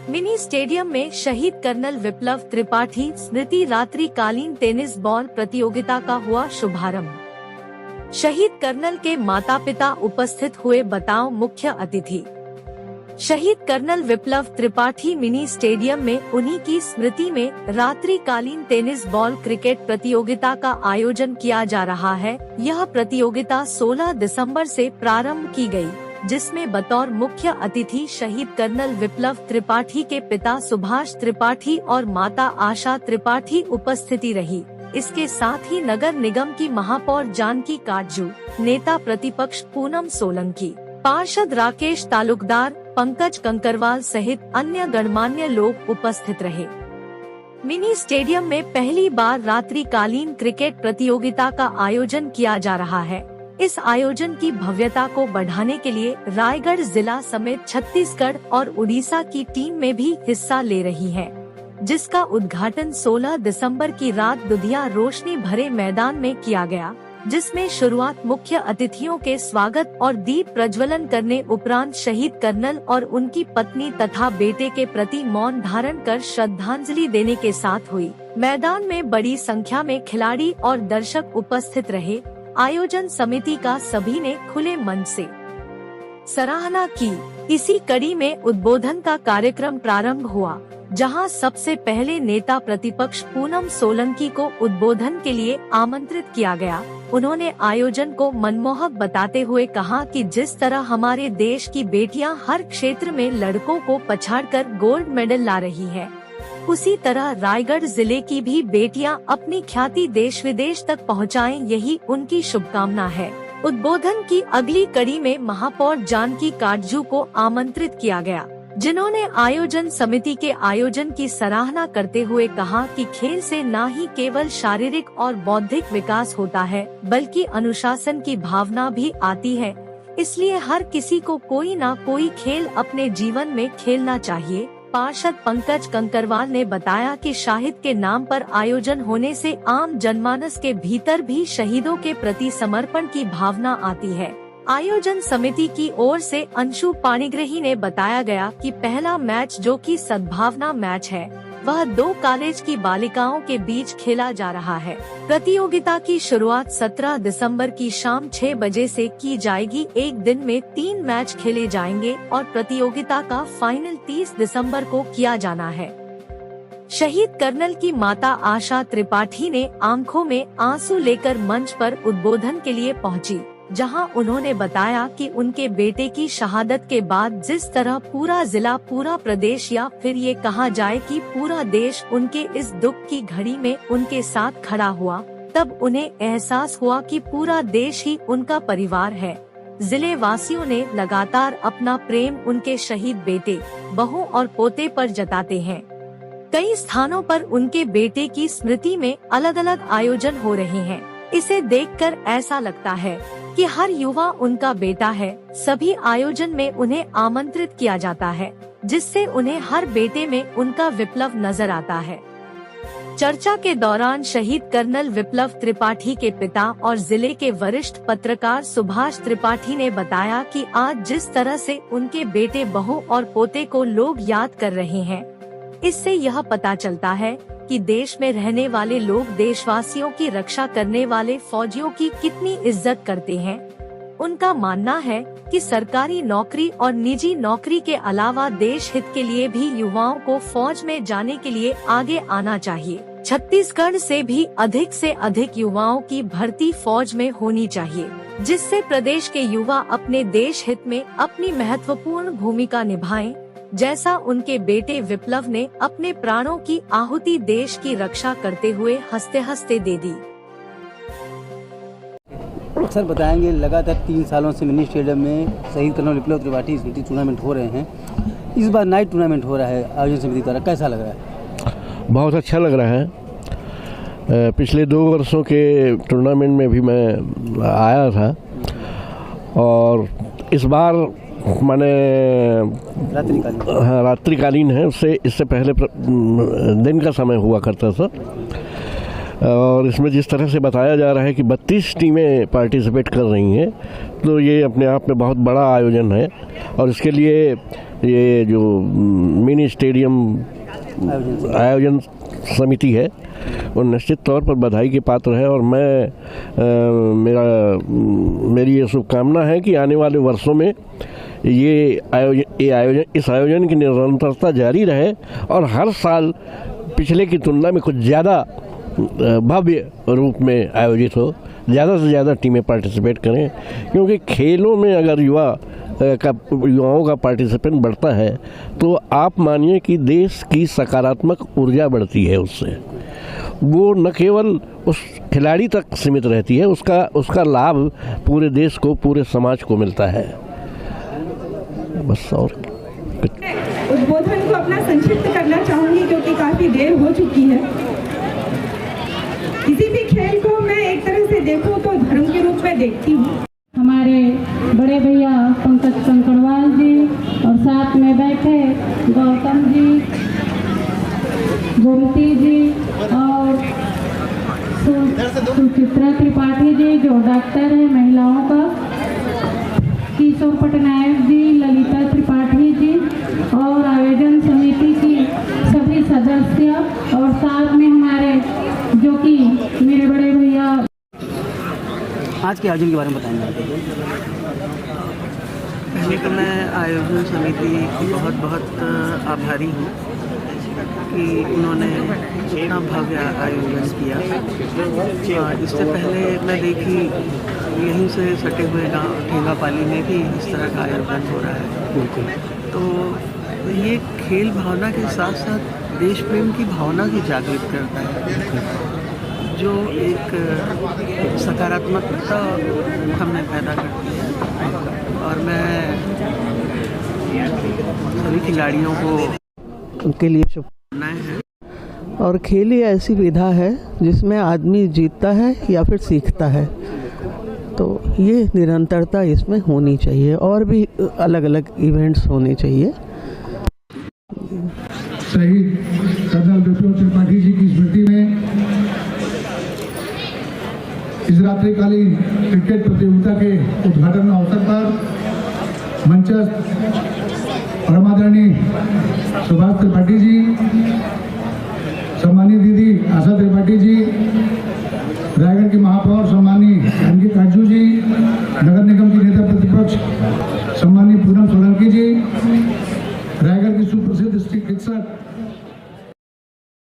Mini stadium में शहीद colonel विप्लव त्रिपाठी स्मृति रात्रिकालीन टेनिस बॉल प्रतियोगिता का हुआ शुभारंभ। शहीद कर्नल के माता पिता उपस्थित हुए, बताओ मुख्य अतिथि। शहीद कर्नल विप्लव त्रिपाठी मिनी स्टेडियम में उन्हीं की स्मृति में रात्रिकालीन टेनिस बॉल क्रिकेट प्रतियोगिता का आयोजन किया जा रहा है। यह प्रतियोगिता 16 दिसंबर से प्रारंभ की गई, जिसमें बतौर मुख्य अतिथि शहीद कर्नल विप्लव त्रिपाठी के पिता सुभाष त्रिपाठी और माता आशा त्रिपाठी उपस्थिति रही। इसके साथ ही नगर निगम की महापौर जानकी काटजू, नेता प्रतिपक्ष पूनम सोलंकी, पार्षद राकेश तालुकदार, पंकज कंकरवाल सहित अन्य गणमान्य लोग उपस्थित रहे। मिनी स्टेडियम में पहली बार रात्रिकालीन क्रिकेट प्रतियोगिता का आयोजन किया जा रहा है। इस आयोजन की भव्यता को बढ़ाने के लिए रायगढ़ जिला समेत छत्तीसगढ़ और उड़ीसा की टीम में भी हिस्सा ले रही है, जिसका उद्घाटन 16 दिसंबर की रात दुधिया रोशनी भरे मैदान में किया गया, जिसमें शुरुआत मुख्य अतिथियों के स्वागत और दीप प्रज्वलन करने उपरांत शहीद कर्नल और उनकी पत्नी तथा बेटे के प्रति मौन धारण कर श्रद्धांजलि देने के साथ हुई। मैदान में बड़ी संख्या में खिलाड़ी और दर्शक उपस्थित रहे। आयोजन समिति का सभी ने खुले मन से सराहना की। इसी कड़ी में उद्बोधन का कार्यक्रम प्रारंभ हुआ, जहां सबसे पहले नेता प्रतिपक्ष पूनम सोलंकी को उद्बोधन के लिए आमंत्रित किया गया। उन्होंने आयोजन को मनमोहक बताते हुए कहा कि जिस तरह हमारे देश की बेटियां हर क्षेत्र में लड़कों को पछाड़कर गोल्ड मेडल ला रही है, उसी तरह रायगढ़ जिले की भी बेटियां अपनी ख्याति देश विदेश तक पहुंचाएं, यही उनकी शुभकामना है। उद्बोधन की अगली कड़ी में महापौर जानकी काटजू को आमंत्रित किया गया, जिन्होंने आयोजन समिति के आयोजन की सराहना करते हुए कहा कि खेल से न ही केवल शारीरिक और बौद्धिक विकास होता है, बल्कि अनुशासन की भावना भी आती है। इसलिए हर किसी को कोई न कोई खेल अपने जीवन में खेलना चाहिए। पार्षद पंकज कंकरवाल ने बताया कि शहीद के नाम पर आयोजन होने से आम जनमानस के भीतर भी शहीदों के प्रति समर्पण की भावना आती है। आयोजन समिति की ओर से अंशु पाणिग्रही ने बताया गया कि पहला मैच, जो कि सद्भावना मैच है, वह 2 कॉलेज की बालिकाओं के बीच खेला जा रहा है। प्रतियोगिता की शुरुआत 17 दिसंबर की शाम 6 बजे से की जाएगी। एक दिन में 3 मैच खेले जाएंगे और प्रतियोगिता का फाइनल 30 दिसंबर को किया जाना है। शहीद कर्नल की माता आशा त्रिपाठी ने आंखों में आंसू लेकर मंच पर उद्बोधन के लिए पहुंची, जहां उन्होंने बताया कि उनके बेटे की शहादत के बाद जिस तरह पूरा जिला, पूरा प्रदेश या फिर ये कहा जाए कि पूरा देश उनके इस दुख की घड़ी में उनके साथ खड़ा हुआ, तब उन्हें एहसास हुआ कि पूरा देश ही उनका परिवार है। जिले वासियों ने लगातार अपना प्रेम उनके शहीद बेटे, बहू और पोते पर जताते हैं। कई स्थानों पर उनके बेटे की स्मृति में अलग अलग आयोजन हो रहे हैं। इसे देखकर ऐसा लगता है कि हर युवा उनका बेटा है। सभी आयोजन में उन्हें आमंत्रित किया जाता है, जिससे उन्हें हर बेटे में उनका विप्लव नजर आता है। चर्चा के दौरान शहीद कर्नल विप्लव त्रिपाठी के पिता और जिले के वरिष्ठ पत्रकार सुभाष त्रिपाठी ने बताया कि आज जिस तरह से उनके बेटे, बहू और पोते को लोग याद कर रहे हैं, इससे यह पता चलता है कि देश में रहने वाले लोग देशवासियों की रक्षा करने वाले फौजियों की कितनी इज्जत करते हैं। उनका मानना है कि सरकारी नौकरी और निजी नौकरी के अलावा देश हित के लिए भी युवाओं को फौज में जाने के लिए आगे आना चाहिए। छत्तीसगढ़ से अधिक युवाओं की भर्ती फौज में होनी चाहिए, जिससे प्रदेश के युवा अपने देश हित में अपनी महत्वपूर्ण भूमिका निभाएं, जैसा उनके बेटे विप्लव ने अपने प्राणों की आहुति देश की रक्षा करते हुए हंसते हंसते दे दी। सर बताएंगे, लगातार 3 सालों से मिनी स्टेडियम में शहीद कर्नल विप्लव त्रिपाठी स्मृति टूर्नामेंट हो रहे हैं। इस बार नाइट टूर्नामेंट हो रहा है आयोजन समिति द्वारा, कैसा लग रहा है? बहुत अच्छा लग रहा है। पिछले 2 वर्षों के टूर्नामेंट में भी मैं आया था और इस बार माने रात्रिकालीन है, इससे पहले दिन का समय हुआ करता था। और इसमें जिस तरह से बताया जा रहा है कि 32 टीमें पार्टिसिपेट कर रही हैं, तो ये अपने आप में बहुत बड़ा आयोजन है और इसके लिए ये जो मिनी स्टेडियम आयोजन समिति है वो निश्चित तौर पर बधाई के पात्र है। और मेरी ये शुभकामना है कि आने वाले वर्षों में इस आयोजन की निरंतरता जारी रहे और हर साल पिछले की तुलना में कुछ ज़्यादा भव्य रूप में आयोजित हो, ज़्यादा से ज़्यादा टीमें पार्टिसिपेट करें, क्योंकि खेलों में अगर युवाओं का पार्टिसिपेट बढ़ता है तो आप मानिए कि देश की सकारात्मक ऊर्जा बढ़ती है। उससे वो न केवल उस खिलाड़ी तक सीमित रहती है, उसका लाभ पूरे देश को, पूरे समाज को मिलता है। बस और उद्बोधन को अपना संक्षिप्त करना चाहूँगी क्योंकि काफ़ी देर हो चुकी है। किसी भी खेल को मैं एक तरह से देखूँ तो धर्म के रूप में देखती हूँ। हमारे बड़े भैया पंकज कंकड़वाल जी और साथ में बैठे गौतम जी, गोमती जी और सुचित्रा त्रिपाठी जी जो डॉक्टर है महिलाओं का, किशोर पटनायक जी, ललिता त्रिपाठी जी और आयोजन समिति की सभी सदस्य और साथ में हमारे जो कि मेरे बड़े भैया। आज के आयोजन के बारे में बताएंगे? पहले तो मैं आयोजन समिति की बहुत बहुत आभारी हूँ कि उन्होंने इतना भव्य आयोजन किया। इससे पहले मैं देखी यहीं से सटे हुए गांव ठेंगापाली में भी इस तरह का आयोजन हो रहा है। तो ये खेल भावना के साथ साथ देश प्रेम की भावना की जागृत करता है, जो एक सकारात्मकता हमें पैदा करती है। और मैं सभी खिलाड़ियों को उनके लिए शुभकामनाएं हैं। और खेल ही ऐसी विधा है जिसमें आदमी जीतता है या फिर सीखता है, तो ये निरंतरता इसमें होनी चाहिए और भी अलग अलग इवेंट्स होने चाहिए। शहीद कर्नल विप्लव त्रिपाठी जी की स्मृति में इस रात्रिकालीन क्रिकेट प्रतियोगिता के उद्घाटन अवसर पर मंचस्थ परमादरणीय सुभाष त्रिपाठी जी, सम्मानित दीदी आशा त्रिपाठी जी, रायगढ़ की महापौर सम्मानी अंकित काजू जी, नगर निगम की नेता प्रतिपक्ष